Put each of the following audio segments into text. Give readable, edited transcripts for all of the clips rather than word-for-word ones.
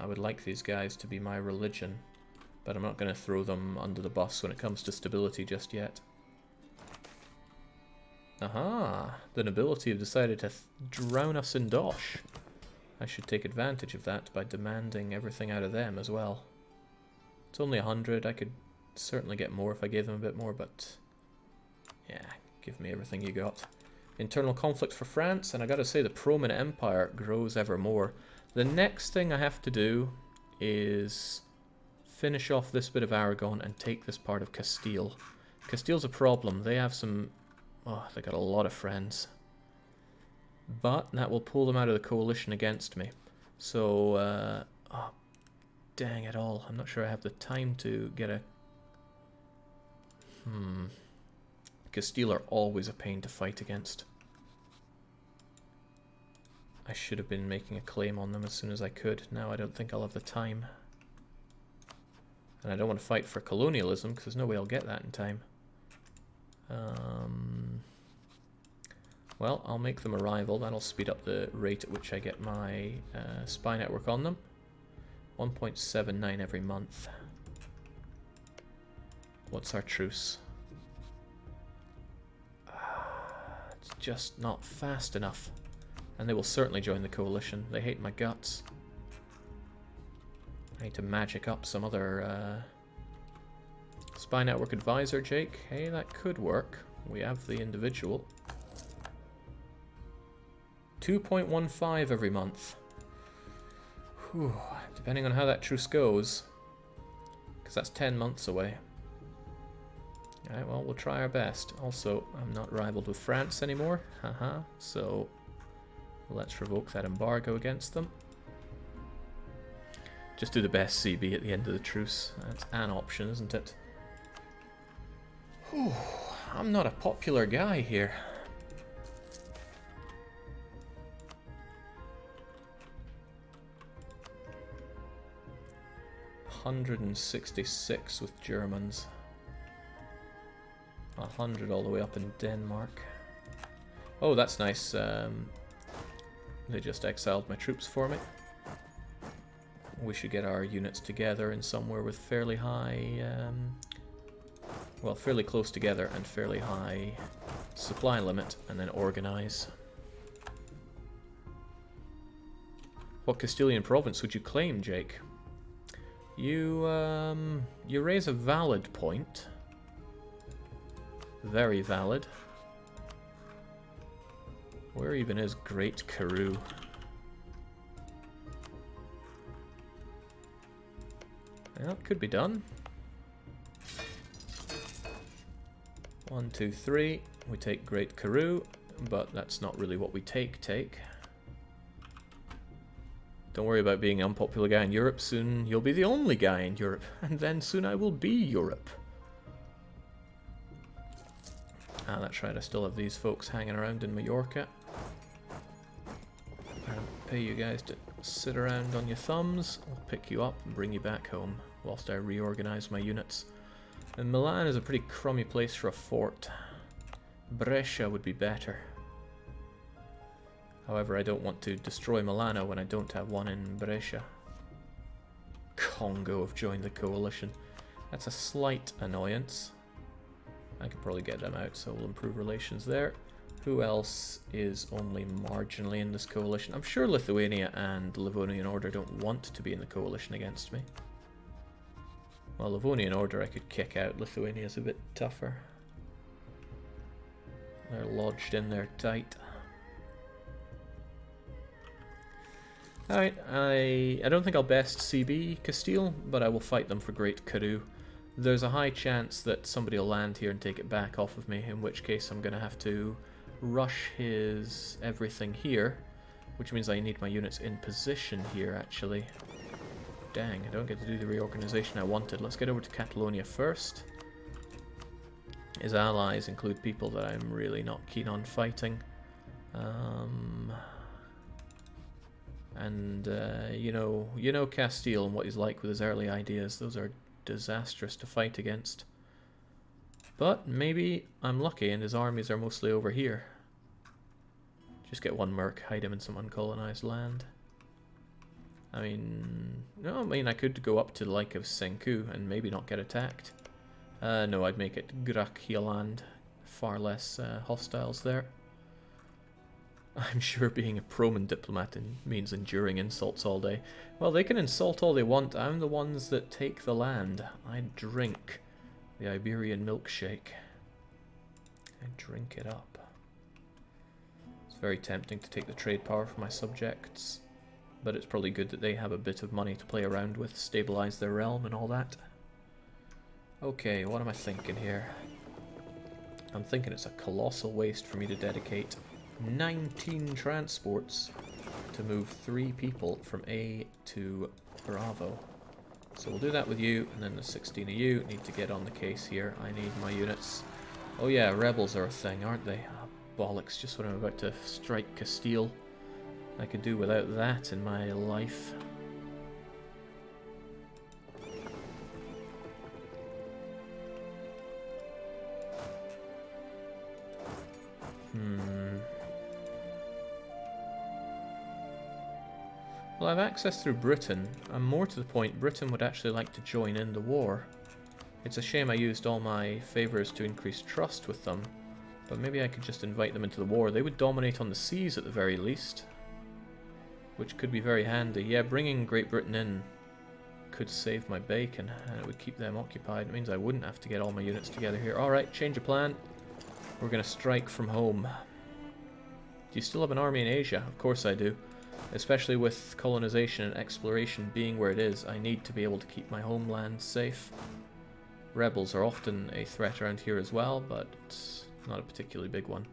I would like these guys to be my religion, but I'm not going to throw them under the bus when it comes to stability just yet. Aha! The nobility have decided to drown us in dosh. I should take advantage of that by demanding everything out of them as well. It's only 100. I could certainly get more if I gave them a bit more, but yeah, give me everything you got. Internal conflict for France, and I gotta say the PRoman Empire grows ever more. The next thing I have to do is finish off this bit of Aragon and take this part of Castile. Castile's a problem. They have some... oh, they got a lot of friends. But that will pull them out of the coalition against me. So, oh, dang it all. I'm not sure I have the time to get a... Castile are always a pain to fight against. I should have been making a claim on them as soon as I could. Now I don't think I'll have the time. And I don't want to fight for colonialism, because there's no way I'll get that in time. Well, I'll make them a rival. That'll speed up the rate at which I get my spy network on them. 1.79 every month. What's our truce? It's just not fast enough. And they will certainly join the coalition. They hate my guts. I need to magic up some other spy network advisor, Jake. Hey, that could work. We have the individual. 2.15 every month. Whew. Depending on how that truce goes. Because that's 10 months away. Alright, well, we'll try our best. Also, I'm not rivaled with France anymore. Haha. So, let's revoke that embargo against them. Just do the best CB at the end of the truce. That's an option, isn't it? Whew. I'm not a popular guy here. $166 with Germans. 100 all the way up in Denmark. Oh, that's nice. They just exiled my troops for me. We should get our units together in somewhere with fairly high... well, fairly close together and fairly high supply limit, and then organize. What Castilian province would you claim, Jake? You raise a valid point. Very valid. Where even is Great Karoo? Well, it could be done. 1, 2, 3. We take Great Karoo, but that's not really what we take. Don't worry about being an unpopular guy in Europe. Soon you'll be the only guy in Europe, and then soon I will be Europe. Ah, that's right, I still have these folks hanging around in Mallorca. I'll pay you guys to sit around on your thumbs. I'll pick you up and bring you back home whilst I reorganize my units. And Milan is a pretty crummy place for a fort. Brescia would be better. However, I don't want to destroy Milano when I don't have one in Brescia. Congo have joined the coalition. That's a slight annoyance. I could probably get them out, so we'll improve relations there. Who else is only marginally in this coalition? I'm sure Lithuania and Livonian Order don't want to be in the coalition against me. Well, Livonian Order I could kick out. Lithuania's a bit tougher. They're lodged in there tight. Alright, I don't think I'll best CB Castile, but I will fight them for Great Karoo. There's a high chance that somebody will land here and take it back off of me, in which case I'm going to have to rush his everything here, which means I need my units in position here, actually. Dang, I don't get to do the reorganization I wanted. Let's get over to Catalonia first. His allies include people that I'm really not keen on fighting. You know Castile and what he's like with his early ideas. Those are disastrous to fight against. But maybe I'm lucky and his armies are mostly over here. Just get one merc, hide him in some uncolonized land. I mean, no, I mean, I could go up to the like of Senku and maybe not get attacked. No, I'd make it Grachialand. Far less hostiles there. I'm sure being a PRoman diplomat means enduring insults all day. Well, they can insult all they want. I'm the ones that take the land. I drink the Iberian milkshake. I drink it up. It's very tempting to take the trade power from my subjects, but it's probably good that they have a bit of money to play around with, stabilize their realm and all that. Okay, what am I thinking here? I'm thinking it's a colossal waste for me to dedicate 19 transports to move 3 people from A to Bravo. So we'll do that with you, and then the 16 of you need to get on the case here. I need my units. Oh yeah, rebels are a thing, aren't they? Oh, bollocks, just when I'm about to strike Castile. I could do without that in my life. Well, I have access through Britain, and more to the point, Britain would actually like to join in the war. It's a shame I used all my favours to increase trust with them, but maybe I could just invite them into the war. They would dominate on the seas at the very least, which could be very handy. Yeah, bringing Great Britain in could save my bacon, and it would keep them occupied. It means I wouldn't have to get all my units together here. Alright, change of plan. We're going to strike from home. Do you still have an army in Asia? Of course I do. Especially with colonization and exploration being where it is, I need to be able to keep my homeland safe. Rebels are often a threat around here as well, but it's not a particularly big one.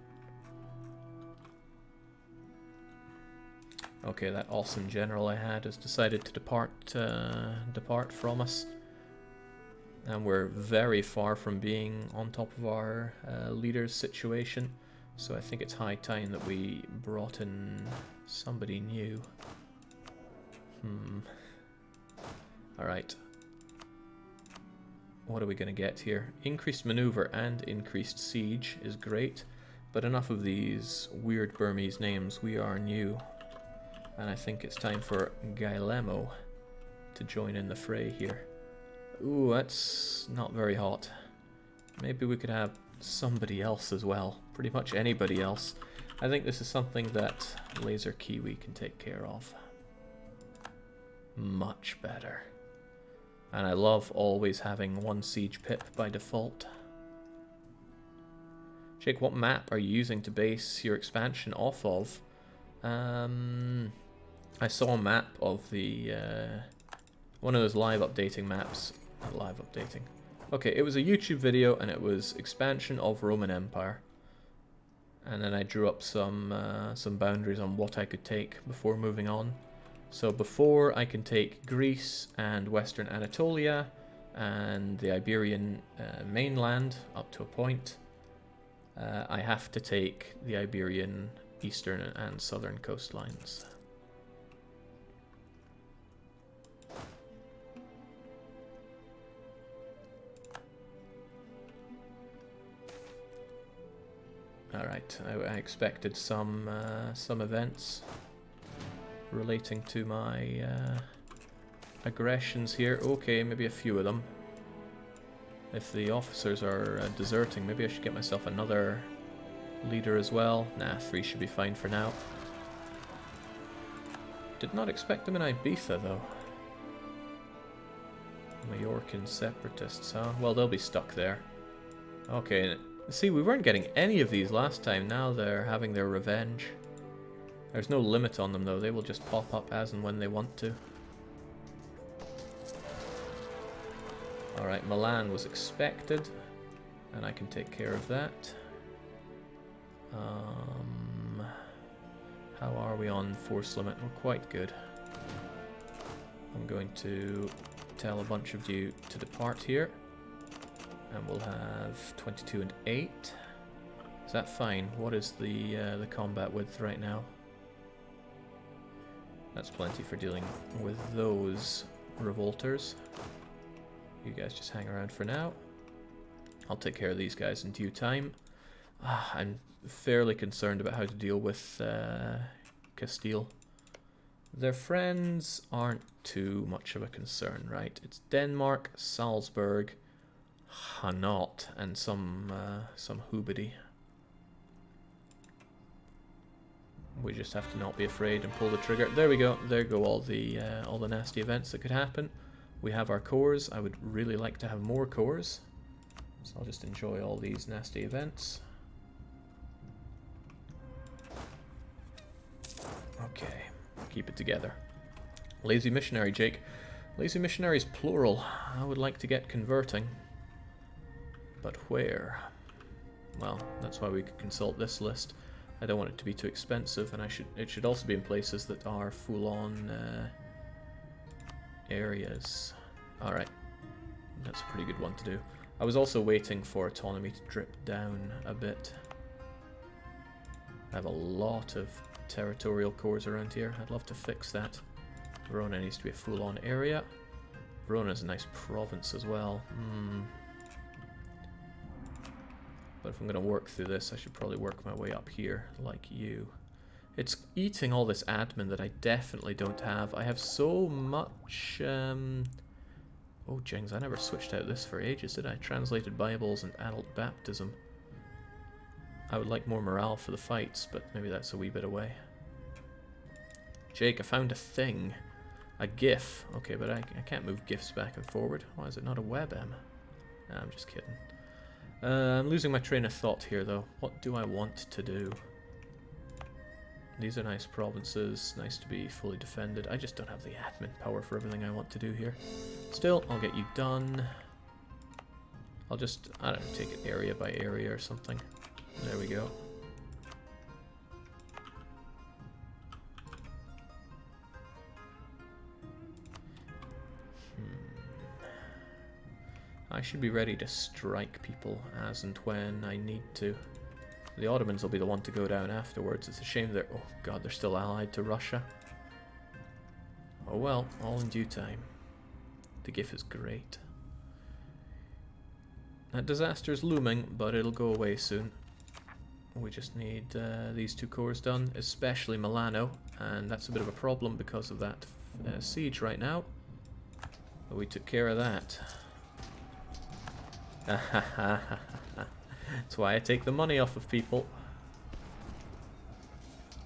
Okay, that awesome general I had has decided to depart from us. And we're very far from being on top of our leader's situation. So I think it's high time that we brought in somebody new. Alright. What are we going to get here? Increased maneuver and increased siege is great, but enough of these weird Burmese names. We are new. And I think it's time for Gailemo to join in the fray here. Ooh, that's not very hot. Maybe we could have somebody else as well. Pretty much anybody else. I think this is something that Laser Kiwi can take care of. Much better. And I love always having 1 siege pip by default. Jake, what map are you using to base your expansion off of? I saw a map of the one of those live updating maps. Not live updating. Okay, it was a YouTube video and it was expansion of Roman Empire. And then I drew up some boundaries on what I could take before moving on. So before I can take Greece and Western Anatolia and the Iberian mainland up to a point, I have to take the Iberian eastern and southern coastlines. Alright, I expected some events relating to my aggressions here. Okay, maybe a few of them. If the officers are deserting, maybe I should get myself another leader as well. Nah, 3 should be fine for now. Did not expect them in Ibiza, though. Majorcan separatists, huh? Well, they'll be stuck there. Okay, see, we weren't getting any of these last time. Now they're having their revenge. There's no limit on them, though. They will just pop up as and when they want to. Alright, Milan was expected, and I can take care of that. How are we on force limit? We're quite good. I'm going to tell a bunch of you to depart here. And we'll have 22 and 8. Is that fine? What is the combat width right now? That's plenty for dealing with those revolters. You guys just hang around for now. I'll take care of these guys in due time. I'm fairly concerned about how to deal with Castile. Their friends aren't too much of a concern, right? It's Denmark, Salzburg, Hainaut, and some hoobity. We just have to not be afraid and pull the trigger. There we go. There go all the nasty events that could happen. We have our cores. I would really like to have more cores, so I'll just enjoy all these nasty events. Okay, keep it together. Lazy missionary, Jake. Lazy missionaries plural. I would like to get converting, but where? Well, that's why we could consult this list. I don't want it to be too expensive, and it should also be in places that are full-on areas. Alright, that's a pretty good one to do. I was also waiting for autonomy to drip down a bit. I have a lot of territorial cores around here. I'd love to fix that. Verona needs to be a full-on area. Verona's a nice province as well. But if I'm going to work through this, I should probably work my way up here, like you. It's eating all this admin that I definitely don't have. I have so much... Oh, jings, I never switched out this for ages, did I? Translated Bibles and adult baptism. I would like more morale for the fights, but maybe that's a wee bit away. Jake, I found a thing. A GIF. Okay, but I can't move GIFs back and forward. Why is it not a WebM? Nah, I'm just kidding. I'm losing my train of thought here, though. What do I want to do? These are nice provinces, nice to be fully defended. I just don't have the admin power for everything I want to do here. Still, I'll get you done. I'll just, I don't know, take it area by area or something. There we go. I should be ready to strike people as and when I need to. The Ottomans will be the one to go down afterwards. It's a shame they're... Oh god, they're still allied to Russia. Oh well, all in due time. The GIF is great. That disaster's looming, but it'll go away soon. We just need these two cores done, especially Milano, and that's a bit of a problem because of that siege right now. But we took care of that. That's why I take the money off of people.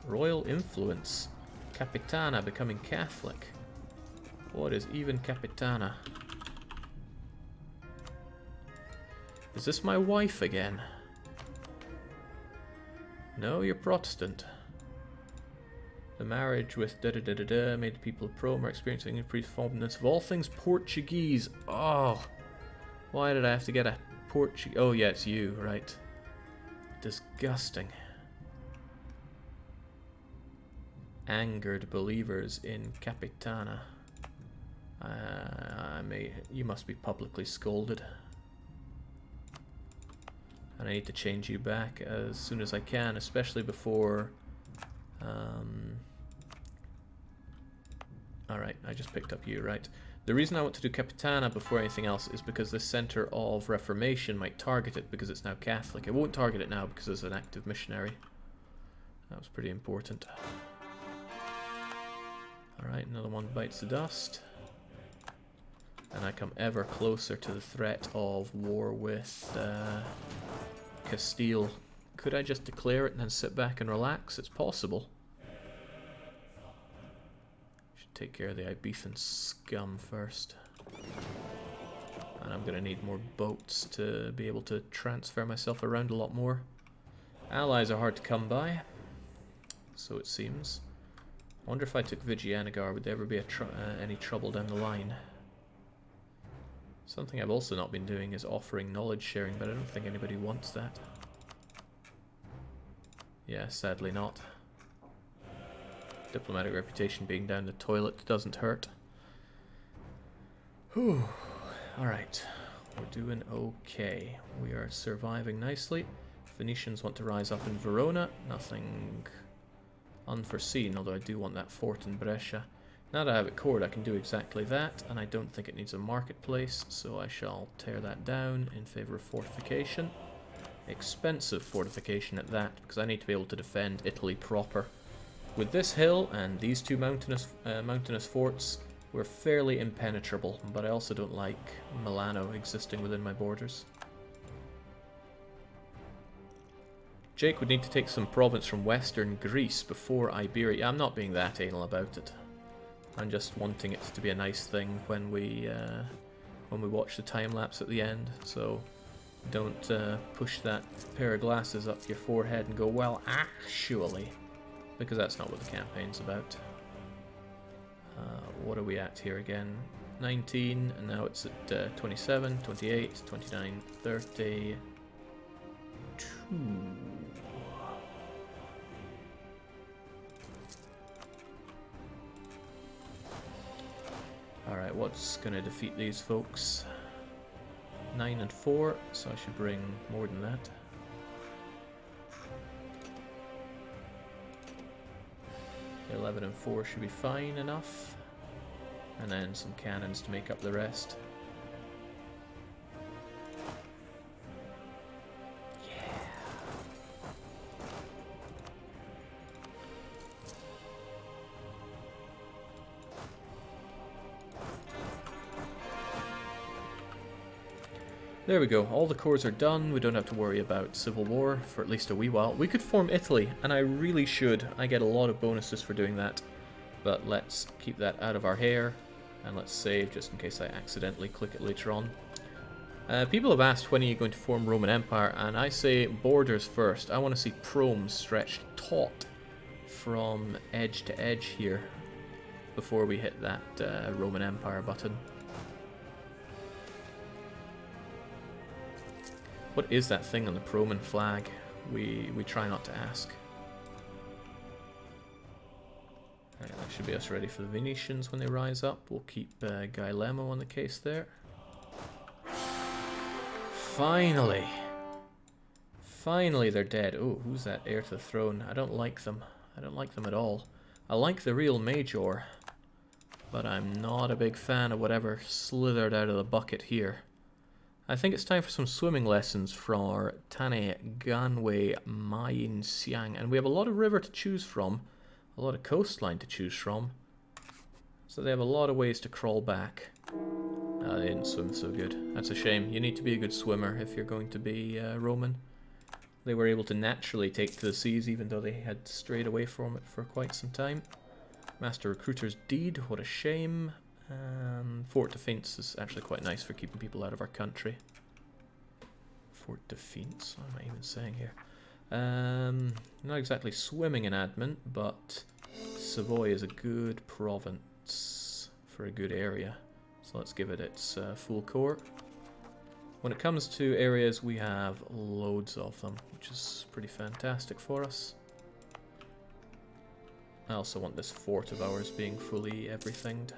Royal influence. Capitana becoming Catholic. What is even Capitana? Is this my wife again? No, you're Protestant. The marriage with da-da-da-da-da made the people of PRoman experiencing increased fondness of all things Portuguese. Oh, why did I have to get a Portuguese? Oh yeah, it's you, right. Disgusting. Angered believers in Capitana. You must be publicly scolded. And I need to change you back as soon as I can, especially before... Alright, I just picked up you, right. The reason I want to do Capitana before anything else is because the Center of Reformation might target it because it's now Catholic. It won't target it now because it's an active missionary. That was pretty important. Alright, another one bites the dust. And I come ever closer to the threat of war with Castile. Could I just declare it and then sit back and relax? It's possible. Should take care of the Ibethan scum first. And I'm going to need more boats to be able to transfer myself around a lot more. Allies are hard to come by, so it seems. I wonder if I took Vigianagar, would there ever be any trouble down the line? Something I've also not been doing is offering knowledge sharing, but I don't think anybody wants that. Yeah, sadly not. Diplomatic reputation being down the toilet doesn't hurt. Whew. Alright, we're doing okay. We are surviving nicely. Phoenicians want to rise up in Verona. Nothing unforeseen, although I do want that fort in Brescia. Now that I have it cored, I can do exactly that, and I don't think it needs a marketplace, so I shall tear that down in favor of fortification. Expensive fortification at that, because I need to be able to defend Italy proper. With this hill and these two mountainous forts, we're fairly impenetrable, but I also don't like Milano existing within my borders. Jake would need to take some province from western Greece before Iberia. I'm not being that anal about it. I'm just wanting it to be a nice thing when we watch the time lapse at the end. So don't push that pair of glasses up your forehead and go, well, actually, because that's not what the campaign's about. What are we at here again? 19, and now it's at 27, 28, 29, 30. 2. Alright, what's going to defeat these folks? 9 and 4, so I should bring more than that. Okay, 11 and 4 should be fine enough. And then some cannons to make up the rest. There we go, all the cores are done, we don't have to worry about civil war for at least a wee while. We could form Italy, and I really should. I get a lot of bonuses for doing that, but let's keep that out of our hair, and let's save just in case I accidentally click it later on. People have asked when are you going to form Roman Empire, and I say borders first. I want to see Rome stretched taut from edge to edge here before we hit that Roman Empire button. What is that thing on the PRoman flag? We try not to ask. Alright, that should be us ready for the Venetians when they rise up. We'll keep Guy Lemo on the case there. Finally! Finally they're dead. Oh, who's that heir to the throne? I don't like them. I don't like them at all. I like the real Major, but I'm not a big fan of whatever slithered out of the bucket here. I think it's time for some swimming lessons for Tane, Ganwei, Mayin, Xiang, and we have a lot of river to choose from, a lot of coastline to choose from, so they have a lot of ways to crawl back. They didn't swim so good. That's a shame. You need to be a good swimmer if you're going to be Roman. They were able to naturally take to the seas even though they had strayed away from it for quite some time. Master Recruiter's Deed, what a shame. Fort Defense is actually quite nice for keeping people out of our country. Fort Defense, what am I even saying here? Not exactly swimming in admin, but Savoy is a good province for a good area. So let's give it its full core. When it comes to areas, we have loads of them, which is pretty fantastic for us. I also want this fort of ours being fully everythinged.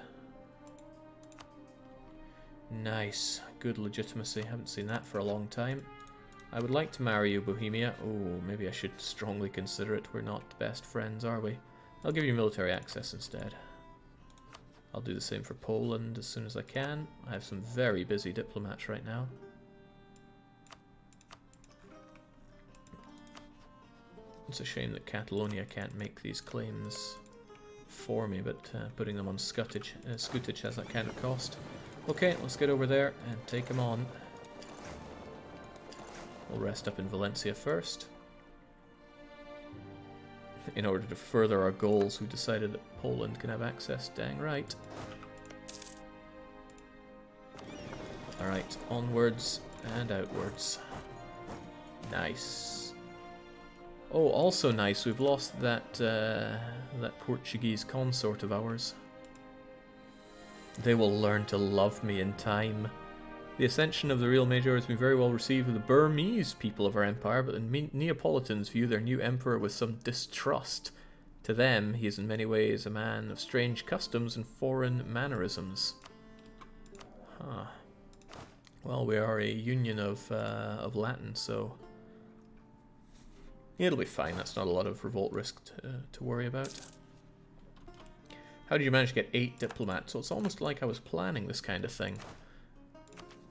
Nice. Good legitimacy. Haven't seen that for a long time. I would like to marry you, Bohemia. Oh, maybe I should strongly consider it. We're not best friends, are we? I'll give you military access instead. I'll do the same for Poland as soon as I can. I have some very busy diplomats right now. It's a shame that Catalonia can't make these claims for me, but putting them on scutage has that kind of cost. Okay, let's get over there and take him on. We'll rest up in Valencia first. In order to further our goals, we decided that Poland can have access. Dang right. Alright, onwards and outwards. Nice. Oh, also nice, we've lost that Portuguese consort of ours. They will learn to love me in time. The ascension of the real Major has been very well received with the Burmese people of our empire, but the Neapolitans view their new emperor with some distrust. To them, he is in many ways a man of strange customs and foreign mannerisms. Huh. Well, we are a union of Latin, so it'll be fine. That's not a lot of revolt risk to worry about. How did you manage to get 8 diplomats? So it's almost like I was planning this kind of thing.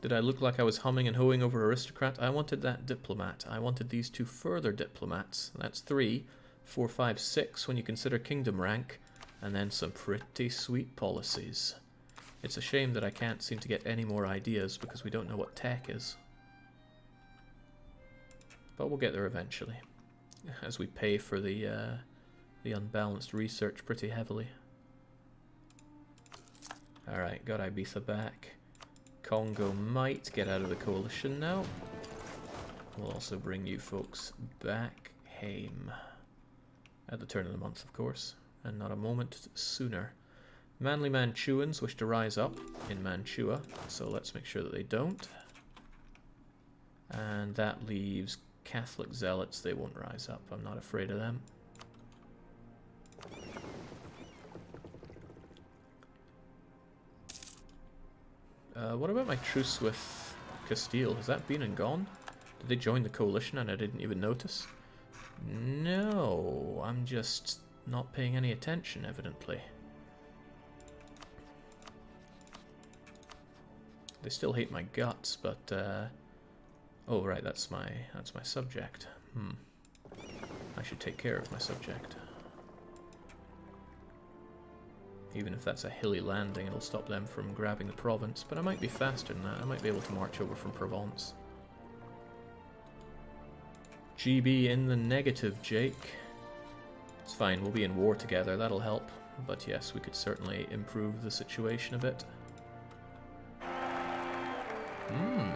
Did I look like I was humming and hawing over aristocrat? I wanted that diplomat. I wanted these 2 further diplomats. That's 3. 4, 5, 6 when you consider kingdom rank, and then some pretty sweet policies. It's a shame that I can't seem to get any more ideas because we don't know what tech is. But we'll get there eventually, as we pay for the unbalanced research pretty heavily. Alright, got Ibiza back. Congo might get out of the coalition now. We'll also bring you folks back home. At the turn of the month, of course, and not a moment sooner. Manly Manchurians wish to rise up in Mantua, so let's make sure that they don't. And that leaves Catholic zealots. They won't rise up. I'm not afraid of them. What about my truce with Castile? Has that been and gone? Did they join the coalition and I didn't even notice? No, I'm just not paying any attention, evidently. They still hate my guts, but oh right, that's my subject. I should take care of my subject. Even if that's a hilly landing, it'll stop them from grabbing the province, but I might be faster than that. I might be able to march over from Provence. GB in the negative, Jake. It's fine, we'll be in war together, that'll help. But yes, we could certainly improve the situation a bit.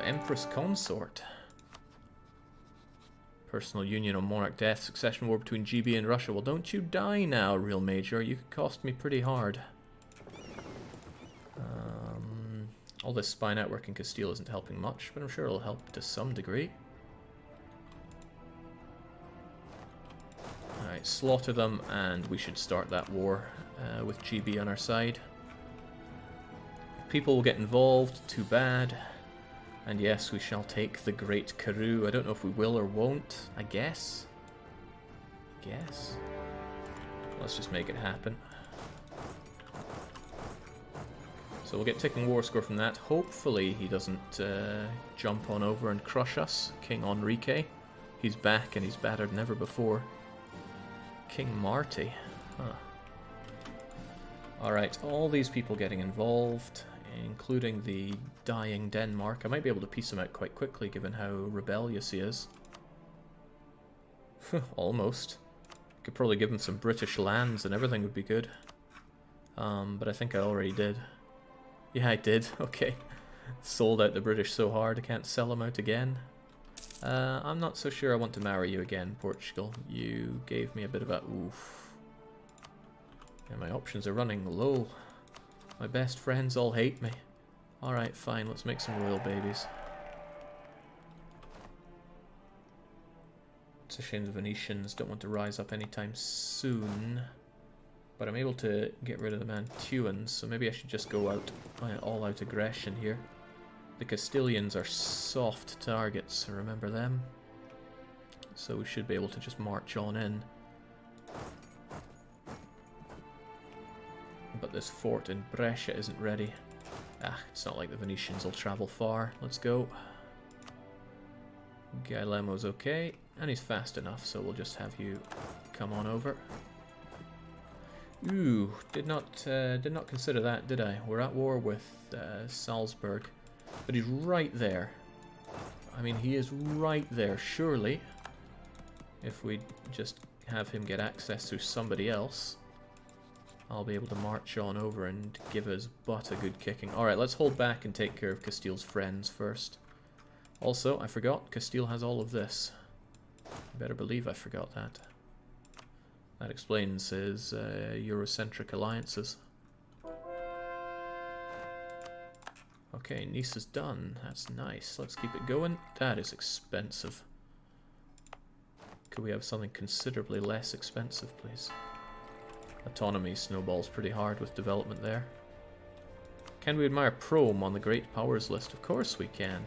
Empress Consort. Personal union on monarch death, succession war between GB and Russia. Well, don't you die now, Real Major. You could cost me pretty hard. All this spy network in Castile isn't helping much, but I'm sure it'll help to some degree. Alright, slaughter them, and we should start that war with GB on our side. People will get involved, too bad. And yes, we shall take the Great Karoo. I don't know if we will or won't. I guess. Let's just make it happen. So we'll get ticking war score from that. Hopefully he doesn't jump on over and crush us. King Enrique. He's back and he's battered than ever before. King Marty. Huh. Alright, all these people getting involved, including the dying Denmark. I might be able to piece him out quite quickly given how rebellious he is. Almost. Could probably give him some British lands and everything would be good. But I think I already did. Yeah, I did. Okay. Sold out the British so hard I can't sell them out again. I'm not so sure I want to marry you again, Portugal. You gave me a bit of a oof. And my options are running low. My best friends all hate me. Alright, fine, let's make some royal babies. It's a shame the Venetians don't want to rise up anytime soon. But I'm able to get rid of the Mantuans, so maybe I should just go out all-out aggression here. The Castilians are soft targets, remember them? So we should be able to just march on in. But this fort in Brescia isn't ready. It's not like the Venetians will travel far. Let's go. Guillermo's okay, and he's fast enough, so we'll just have you come on over. Ooh, did not consider that, did I? We're at war with Salzburg, but he's right there. I mean, he is right there, surely. If we just have him get access through somebody else, I'll be able to march on over and give his butt a good kicking. Alright, let's hold back and take care of Castile's friends first. Also, I forgot, Castile has all of this. You better believe I forgot that. That explains his Eurocentric alliances. Okay, Nice is done. That's nice. Let's keep it going. That is expensive. Could we have something considerably less expensive, please? Autonomy snowballs pretty hard with development there. Can we admire PRoman on the Great Powers list? Of course we can.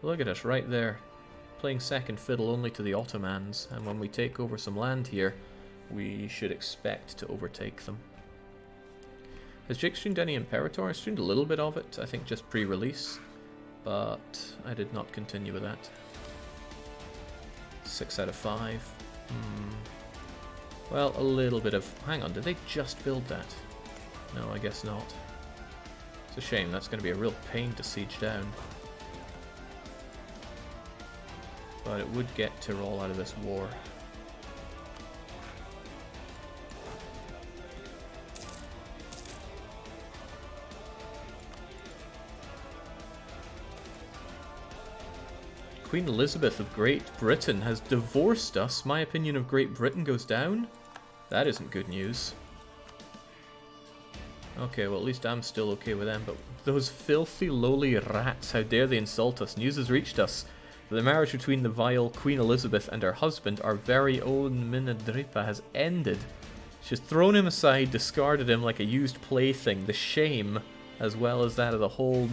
Look at us right there, playing second fiddle only to the Ottomans, and when we take over some land here, we should expect to overtake them. Has Jake streamed any Imperator? I streamed a little bit of it, I think just pre-release, but I did not continue with that. 6 out of 5. Well, a little bit of... Hang on, did they just build that? No, I guess not. It's a shame, that's going to be a real pain to siege down. But it would get Tyrol out of this war. Queen Elizabeth of Great Britain has divorced us. My opinion of Great Britain goes down? That isn't good news. Okay, well at least I'm still okay with them, but those filthy lowly rats, how dare they insult us? News has reached us that the marriage between the vile Queen Elizabeth and her husband, our very own Minadripa, has ended. She's thrown him aside, discarded him like a used plaything. The shame, as well as that of the whole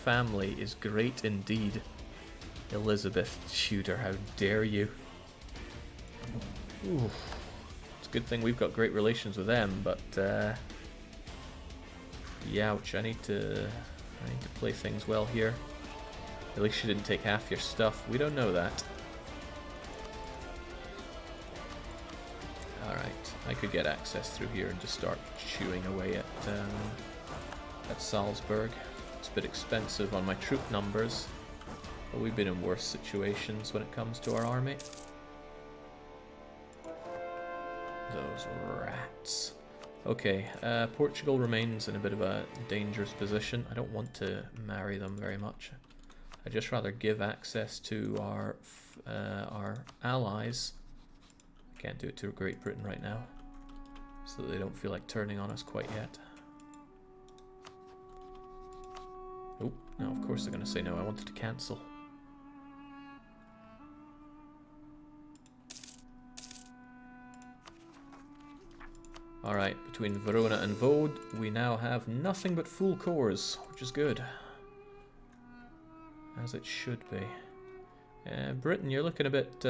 family, is great indeed. Elizabeth Tudor, how dare you? Ooh. It's a good thing we've got great relations with them, but youch, I need to play things well here. At least she didn't take half your stuff. We don't know that. Alright, I could get access through here and just start chewing away at Salzburg. It's a bit expensive on my troop numbers. But we've been in worse situations when it comes to our army. Those rats. Okay, Portugal remains in a bit of a dangerous position. I don't want to marry them very much. I'd just rather give access to our allies. I can't do it to Great Britain right now, so that they don't feel like turning on us quite yet. Oh, no, of course they're going to say no. I wanted to cancel. Alright, between Verona and Vaud, we now have nothing but full cores, which is good. As it should be. Britain, you're looking a bit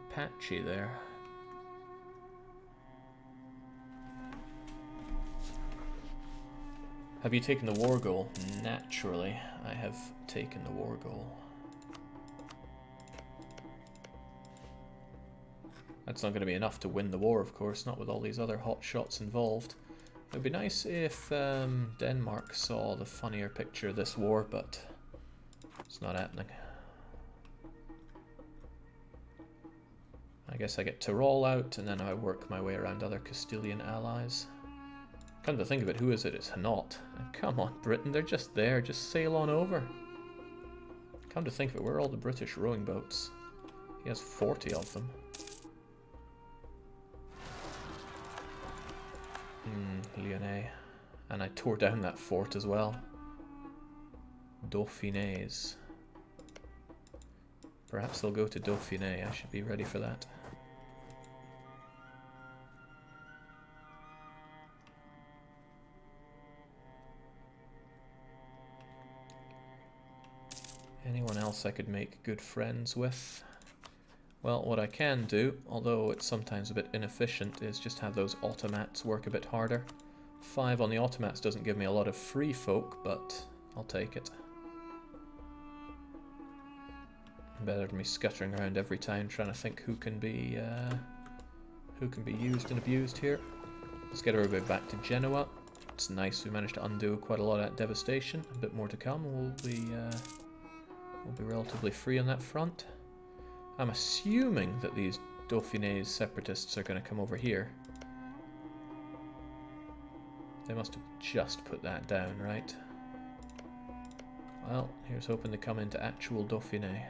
patchy there. Have you taken the war goal? Naturally, I have taken the war goal. That's not going to be enough to win the war, of course, not with all these other hot shots involved. It would be nice if Denmark saw the funnier picture of this war, but it's not happening. I guess I get Tyrol out, and then I work my way around other Castilian allies. Come to think of it, who is it? It's Hainaut. Come on, Britain, they're just there. Just sail on over. Come to think of it, where are all the British rowing boats? He has 40 of them. Lyonnais. And I tore down that fort as well. Dauphinais. Perhaps they'll go to Dauphiné. I should be ready for that. Anyone else I could make good friends with? Well, what I can do, although it's sometimes a bit inefficient, is just have those automats work a bit harder. 5 on the automats doesn't give me a lot of free folk, but I'll take it. Better than me scuttering around every time trying to think who can be used and abused here. Let's get everybody back to Genoa. It's nice we managed to undo quite a lot of that devastation. A bit more to come. We'll be relatively free on that front. I'm assuming that these Dauphinais separatists are going to come over here. They must have just put that down, right? Well, here's hoping to come into actual Dauphiné.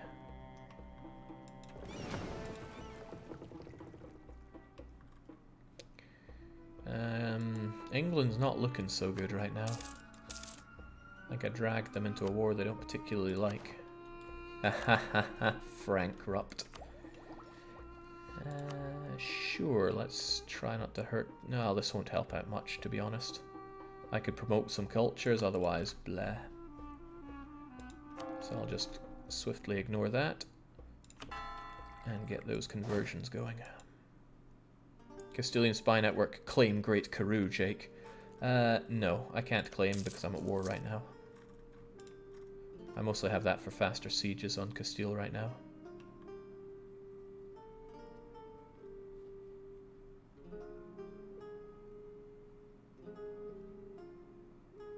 England's not looking so good right now. I think I dragged them into a war they don't particularly like. Frankrupt. Sure, let's try not to hurt... No, this won't help out much, to be honest. I could promote some cultures, otherwise, bleh. So I'll just swiftly ignore that and get those conversions going. Castilian Spy Network, claim Great Karoo, Jake. No, I can't claim because I'm at war right now. I mostly have that for faster sieges on Castile right now.